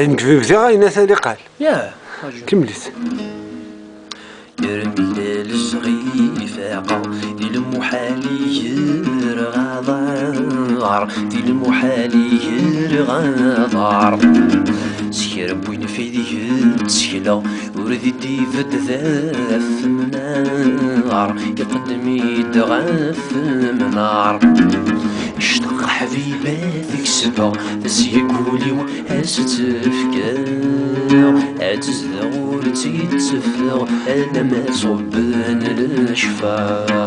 نكذب غاينا ثاني قال ياه كملت. يرمي الصغير فاقا دي المحالي يرغضار دي المحالي يرغضار سكر بوين في ذي تسكلا وردي ديفد ذاف منار يقدمي دغاف منار اشتاق حبيباتك سبا بس يقولي وهاس تفكر عجز ذغورتي تفر انا ما صبن الاشفار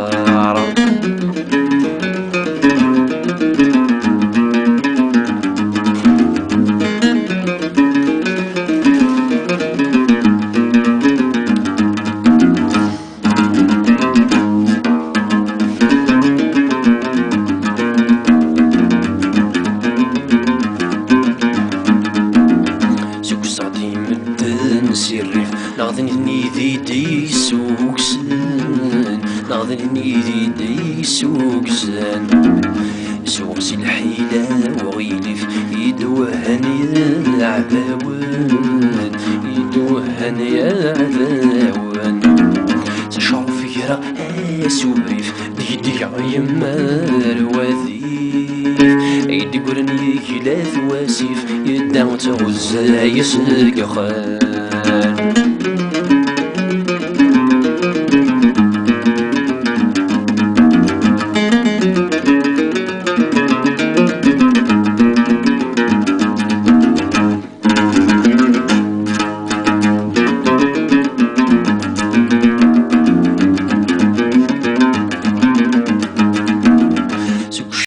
سيريف ناظني ذي دي سوكسن ناظني ذي دي سوكسن سوكس الحيلة وغيلف يدوهن يا عذاون يدوهن يا عذاون تشعر فكرة سوريف دي يمار وذيف يدي قرني كلا ثواسيف يدعو تغزى يسرق خان